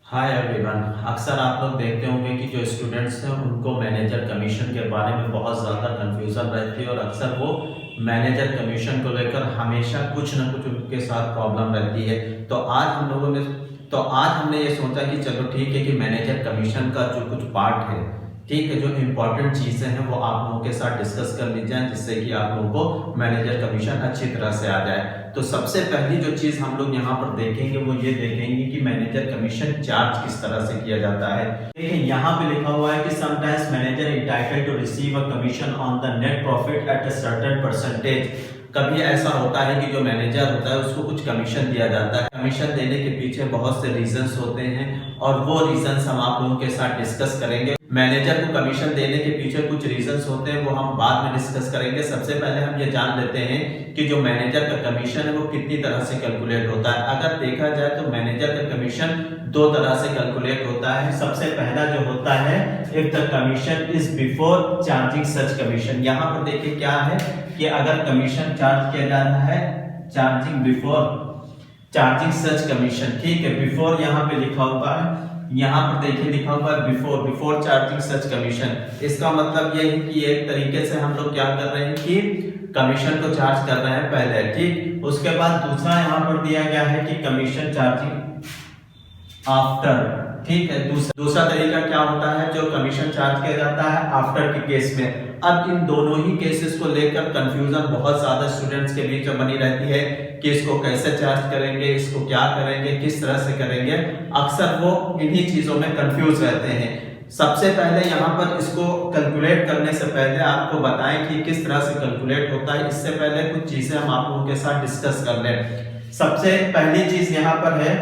Hi everyone. अक्सर आप लोग देखते होंगे कि जो स्टूडेंट्स हैं उनको मैनेजर कमीशन के बारे में बहुत ज़्यादा कन्फ्यूज़न रहती है और अक्सर वो मैनेजर कमीशन को लेकर हमेशा कुछ ना कुछ उनके साथ प्रॉब्लम रहती है। तो आज हमने ये सोचा कि चलो ठीक है कि मैनेजर कमीशन का जो कुछ पार्ट है, ठीक है, जो इम्पोर्टेंट चीज़ें हैं वो आप लोगों के साथ डिस्कस कर ली जाए, जिससे कि आप लोगों को मैनेजर कमीशन अच्छी तरह से आ जाए। तो सबसे पहली जो चीज़ हम लोग यहाँ पर देखेंगे वो ये देखेंगे कि मैनेजर कमीशन चार्ज किस तरह से किया जाता है। देखिए यहाँ पे लिखा हुआ है कि sometimes manager entitled to receive a commission on the net profit at a certain percentage. कभी ऐसा होता है कि जो मैनेजर होता है उसको कुछ कमीशन दिया जाता है। कमीशन देने के पीछे बहुत से रीजंस होते हैं और वो रीजंस हम आप लोगों के साथ डिस्कस करेंगे। मैनेजर को कमीशन देने के पीछे कुछ रीजंस होते हैं, वो हम बाद में डिस्कस करेंगे। सबसे पहले हम ये जान लेते हैं कि जो मैनेजर का कमीशन है वो कितनी तरह से कैलकुलेट होता है। अगर देखा जाए तो मैनेजर का कमीशन दो तरह से कैलकुलेट होता है। सबसे पहला जो होता है, if the commission is before charging such commission. यहाँ पर देखिए क्या है कि अगर कमीशन चार्ज किया जा रहा है चार्जिंग बिफोर चार्जिंग सच कमीशन, ठीक है, बिफोर यहाँ पे लिखा हुआ है, यहाँ पर देखिए लिखा हुआ है बिफोर चार्जिंग सच कमीशन। इसका मतलब ये है कि एक तरीके से हम लोग क्या कर रहे हैं कि कमीशन को चार्ज कर रहे हैं पहले, ठीक। उसके बाद दूसरा यहाँ पर दिया गया है कि कमीशन चार्जिंग आफ्टर, ठीक है। दूसरा तरीका क्या होता है, जो कमीशन चार्ज किया जाता है आफ्टर के केस में। अब इन दोनों ही केसेस को लेकर कंफ्यूजन बहुत ज्यादा स्टूडेंट्स के बीच में बनी रहती है कि इसको कैसे चार्ज करेंगे, इसको क्या करेंगे, किस तरह से करेंगे। अक्सर वो इन्हीं चीजों में कंफ्यूज रहते हैं। सबसे पहले यहाँ पर इसको कैलकुलेट करने से पहले आपको बताएं कि किस तरह से कैलकुलेट होता है। इससे पहले कुछ चीजें हम आप लोगों के साथ डिस्कस कर लें। सबसे पहली चीज यहाँ पर है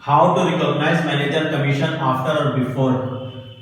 how to recognise manager commission after और बिफोर,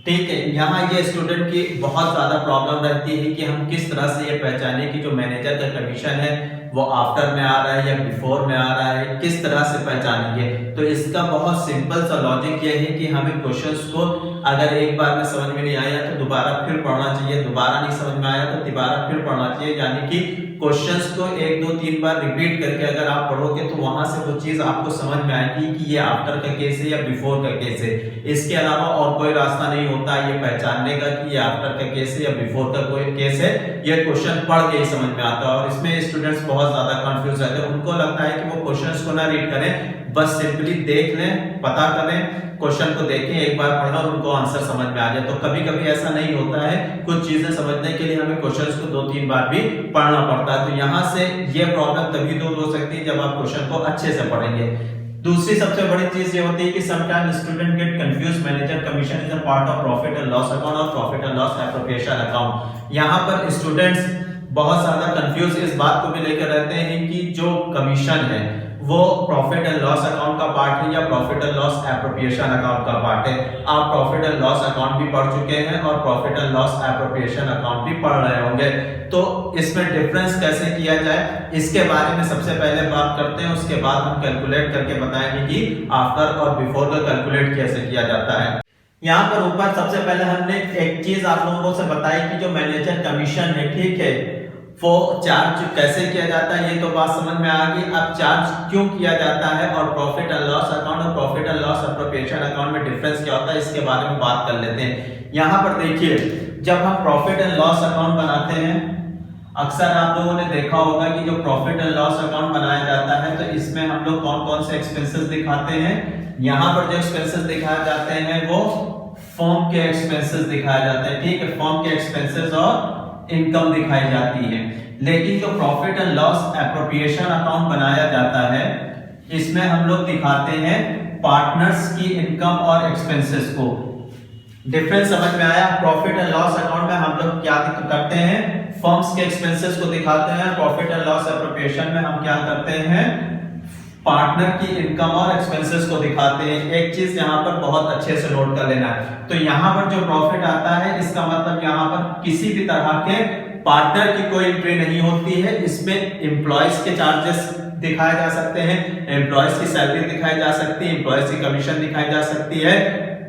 ठीक है। यहाँ ये स्टूडेंट की बहुत ज्यादा प्रॉब्लम रहती है कि हम किस तरह से ये पहचाने कि जो मैनेजर का कमीशन है वो आफ्टर में आ रहा है या बिफोर में आ रहा है, किस तरह से पहचानेंगे। तो इसका बहुत सिंपल सा लॉजिक ये है कि हमें क्वेश्चंस को अगर एक बार में समझ में नहीं आया तो दोबारा फिर पढ़ना चाहिए, दोबारा नहीं समझ में आया तो दोबारा फिर पढ़ना चाहिए। यानी कि क्वेश्चंस को 1 2 3 बार रिपीट करके अगर आप पढ़ोगे तो वहां से वो चीज आपको समझ में आएगी कि ये आफ्टर का केस है या बिफोर का केस है। इसके अलावा और कोई रास्ता नहीं होता ये पहचानने का कि ये आफ्टर का केस है या बिफोर का कोई केस है। ये क्वेश्चन पढ़ के ही समझ में आता है और इसमें स्टूडेंट्स बहुत ज्यादा कंफ्यूज रहते हैं। उनको लगता है कि वो क्वेश्चंस को ना रीड करें, बस सिंपली देख लें, पता करें, क्वेश्चन को देखें, एक बार पढ़ना और उनको आंसर समझ में आ जाए। तो कभी कभी ऐसा नहीं होता है, कुछ चीजें समझने के लिए हमें क्वेश्चंस को 2 3 बार भी पढ़ना पड़ता है। तो यहाँ से ये प्रॉब्लम तभी दूर हो सकती है जब आप क्वेश्चन को अच्छे से पढ़ेंगे। दूसरी सबसे बड़ी चीज ये होती है कि sometimes student get confuse manager commission is a part of profit and loss account और profit and loss appropriation account. यहाँ पर स्टूडेंट्स बहुत ज्यादा कंफ्यूज इस बात को भी लेकर रहते हैं कि जो कमीशन है वो प्रॉफिट एंड लॉस अकाउंट का पार्ट है या profit and loss appropriation account का पार्ट है। आप प्रॉफिट एंड लॉस अकाउंट भी पढ़ चुके हैं और profit and loss appropriation account भी पढ़ रहे होंगे। तो इसमें डिफरेंस कैसे किया जाए इसके बारे में सबसे पहले बात करते हैं, उसके बाद हम कैलकुलेट करके बताएंगे कि आफ्टर और बिफोर का कैलकुलेट कैसे किया जाता है। यहाँ पर ऊपर सबसे पहले हमने एक चीज आप लोगों से बताई कि जो मैनेजर कमीशन है, ठीक है, वो चार्ज कैसे किया जाता है, ये तो बात समझ में आ गई। अब चार्ज क्यों किया जाता है और प्रॉफिट एंड लॉस अकाउंट और profit and loss appropriation account में डिफरेंस क्या होता है इसके बारे में बात कर लेते हैं। यहाँ पर देखिए जब हम प्रॉफिट एंड लॉस अकाउंट बनाते हैं, अक्सर आप लोगों ने देखा होगा कि जो प्रॉफिट एंड लॉस अकाउंट बनाया जाता है तो इसमें हम लोग कौन कौन से एक्सपेंसेस दिखाते हैं। यहाँ पर जो एक्सपेंसेस दिखाए जाते हैं वो फर्म के एक्सपेंसेस दिखाए जाते हैं, ठीक है, फर्म के एक्सपेंसेस और इनकम दिखाई जाती है। लेकिन जो profit and loss appropriation account बनाया जाता है इसमें हम लोग दिखाते हैं पार्टनर्स की इनकम और एक्सपेंसेस को। डिफरेंस समझ में आया। प्रॉफिट एंड लॉस अकाउंट में हम लोग क्या करते हैं, फर्म्स के एक्सपेंसेस को दिखाते हैं। प्रॉफिट एंड लॉस एप्रोप्रिएशन में हम क्या करते हैं, पार्टनर की इनकम और एक्सपेंसेस को दिखाते हैं। एक चीज यहाँ पर बहुत अच्छे से नोट कर लेना है, तो यहाँ पर जो प्रॉफिट आता है इसका मतलब यहाँ पर किसी भी तरह के पार्टनर की कोई एंट्री नहीं होती है। इसमें एम्प्लॉयज के चार्जेस दिखाए जा सकते हैं, एम्प्लॉयज की सैलरी दिखाई जा सकती है, एम्प्लॉयज की कमीशन दिखाई जा सकती है,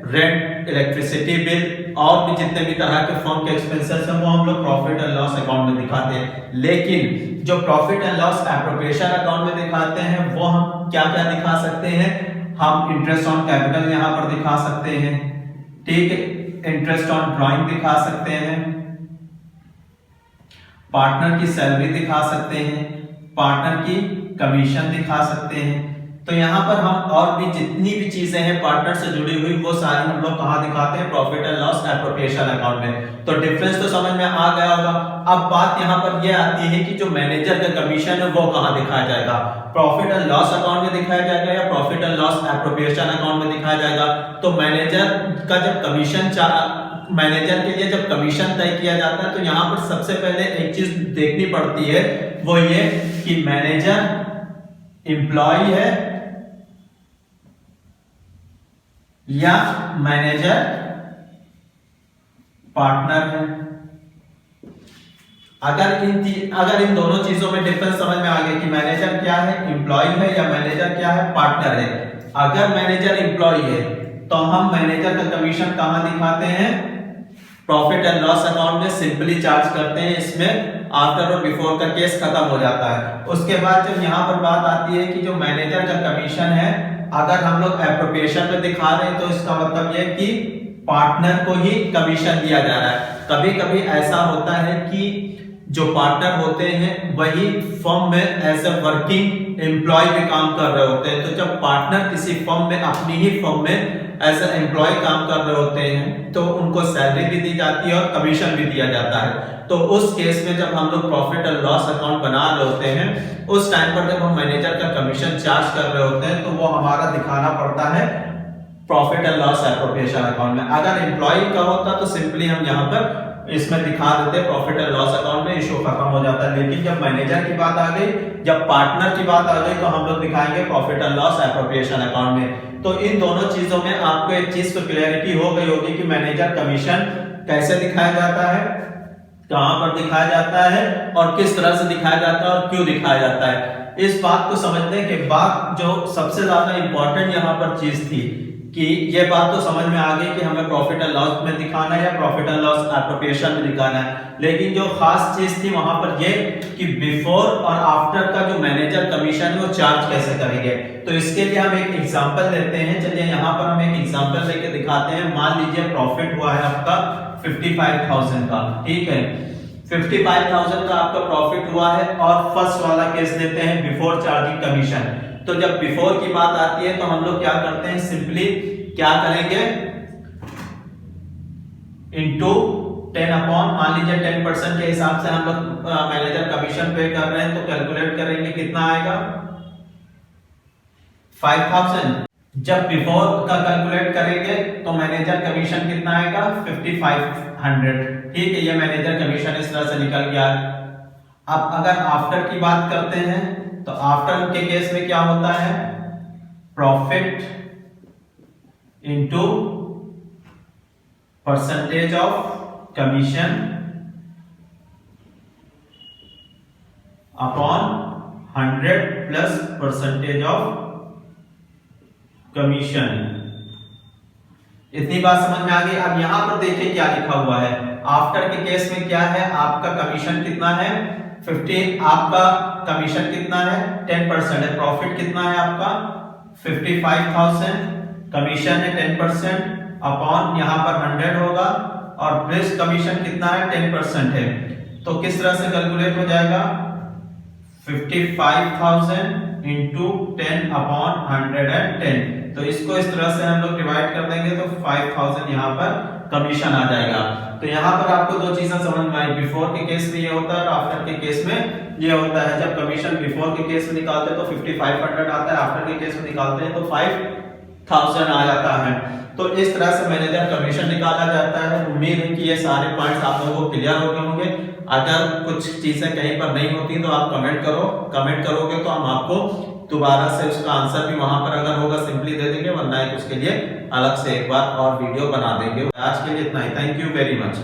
रेंट, इलेक्ट्रिसिटी बिल और भी जितने भी तरह के फर्म के एक्सपेंसेस हैं वो हम लोग प्रॉफिट एंड लॉस अकाउंट में दिखाते हैं। लेकिन जो profit and loss appropriation account में दिखाते हैं वो हम क्या क्या दिखा सकते हैं, हम इंटरेस्ट ऑन कैपिटल यहाँ पर दिखा सकते हैं, ठीक है, इंटरेस्ट ऑन ड्राइंग दिखा सकते हैं, पार्टनर की सैलरी दिखा सकते हैं, पार्टनर की कमीशन दिखा सकते हैं। तो यहाँ पर हम और भी जितनी भी चीजें हैं पार्टनर से जुड़ी हुई वो सारी हम लोग कहाँ दिखाते हैं, profit and loss appropriation account में। तो डिफरेंस तो समझ में आ गया होगा। अब बात यहाँ पर ये आती है कि जो मैनेजर का कमीशन है वो कहाँ दिखाया जाएगा, प्रॉफिट एंड लॉस अकाउंट में दिखाया जाएगा या profit and loss appropriation account में दिखाया जाएगा। तो मैनेजर का जब कमीशन मैनेजर के लिए जब कमीशन तय किया जाता है तो यहाँ पर सबसे पहले एक चीज देखनी पड़ती है, वो ये कि मैनेजर एम्प्लॉय है या मैनेजर पार्टनर है। अगर इन दोनों चीजों में डिफरेंस समझ में आ गया कि मैनेजर क्या है, एम्प्लॉय है, या मैनेजर क्या है, पार्टनर है। अगर मैनेजर एम्प्लॉय है तो हम मैनेजर का कमीशन कहां दिखाते हैं, प्रॉफिट एंड लॉस अकाउंट में सिंपली चार्ज करते हैं। इसमें आफ्टर और बिफोर का केस खत्म हो जाता है। उसके बाद जब यहाँ पर बात आती है कि जो मैनेजर का कमीशन है अगर हम लोग एप्रोप्रिएशन में दिखा रहे हैं तो इसका मतलब यह कि पार्टनर को ही कमीशन दिया जा रहा है। कभी कभी ऐसा होता है कि जो पार्टनर होते हैं वही फर्म में एज ए वर्किंग एम्प्लॉय भी काम कर रहे होते हैं। तो जब पार्टनर किसी फर्म में अपनी ही फर्म में एज ए एम्प्लॉय काम कर रहे होते हैं तो उनको सैलरी भी दी जाती है और कमीशन भी दिया जाता है। तो उस केस में जब हम लोग प्रॉफिट एंड लॉस अकाउंट बना रहे होते हैं उस टाइम पर जब हम मैनेजर का कमीशन चार्ज कर रहे होते हैं तो वो हमारा दिखाना पड़ता है profit and loss appropriation account में। अगर एम्प्लॉय का होता तो सिंपली हम यहाँ पर इसमें दिखा देते प्रॉफिट एंड लॉस अकाउंट में, इशू खत्म हो जाता है। लेकिन जब मैनेजर की बात आ गई, जब पार्टनर की बात आ गई तो हम लोग दिखाएंगे profit and loss appropriation account में। तो इन दोनों चीजों में आपको एक चीज तो क्लैरिटी हो गई होगी कि मैनेजर कमीशन कैसे दिखाया जाता है, कहां पर दिखाया जाता है और किस तरह से दिखाया जाता है और क्यों दिखाया जाता है। इस बात को समझने के बाद जो सबसे ज्यादा इंपॉर्टेंट यहाँ पर चीज थी कि ये बात तो समझ में आ गई कि हमें प्रॉफिट एंड लॉस में दिखाना है या प्रॉफिट एंड लॉस एप्रोप्रिएशन में दिखाना है। लेकिन जो खास चीज थी वहां पर ये कि बिफोर और आफ्टर का जो मैनेजर कमीशन है वो चार्ज कैसे करेंगे। तो इसके लिए हम एक एग्जांपल लेते हैं। चलिए यहाँ पर हम एक एग्जांपल लेके दिखाते हैं। मान लीजिए प्रॉफिट हुआ है आपका 55,000 का, ठीक है, 55,000 का आपका प्रॉफिट हुआ है और फर्स्ट वाला केस लेते हैं बिफोर चार्जिंग कमीशन। तो जब बिफोर की बात आती है तो हम लोग क्या करते हैं, सिंपली क्या करेंगे, इनटू 10 अपॉन, मान लीजिए 10% के हिसाब से हम लोग मैनेजर कमीशन पे कर रहे हैं तो कैलकुलेट करेंगे कितना आएगा 5000। जब बिफोर का कैलकुलेट करेंगे तो मैनेजर कमीशन कितना आएगा 5500, ठीक है, ये मैनेजर कमीशन इस तरह से निकल गया। अब अगर आफ्टर की बात करते हैं तो आफ्टर के केस में क्या होता है, profit into percentage of commission upon 100 plus percentage of commission. इतनी बात समझ में आ गई। अब यहां पर देखिए क्या लिखा हुआ है। आफ्टर के केस में क्या है, आपका कमीशन कितना है 50, आपका कमीशन कितना है 10% है, प्रॉफिट कितना है आपका 55,000, कमीशन है 10% अपॉन यहाँ पर 100 होगा और प्लस कमीशन कितना है 10% है। तो किस तरह से कैलकुलेट हो जाएगा 55,000 इंटू 10 अपॉन 110। तो इसको इस तरह से हम लोग डिवाइड कर देंगे तो 5,000 यहाँ पर कमीशन आ जाएगा। तो यहाँ पर आपको दो चीजें समझ में आई, बिफोर के केस में ये होता है और आफ्टर के केस में ये होता है। जब कमीशन बिफोर के केस में निकालते हैं तो 5500 आता है, आफ्टर के केस में निकालते हैं तो 5000 आ जाता है। तो इस तरह से मैनेजर कमीशन निकाला जाता है। उम्मीद है कि ये सारे पॉइंट्स आप लोगों को क्लियर हो गए होंगे। अगर कुछ चीजें कहीं पर नहीं होती तो आप कमेंट करोगे तो हम आपको दोबारा से उसका आंसर भी वहां पर अगर होगा सिंपली दे देंगे, वरना उसके लिए अलग से एक बार और वीडियो बना देंगे। आज के लिए इतना ही, थैंक यू वेरी मच।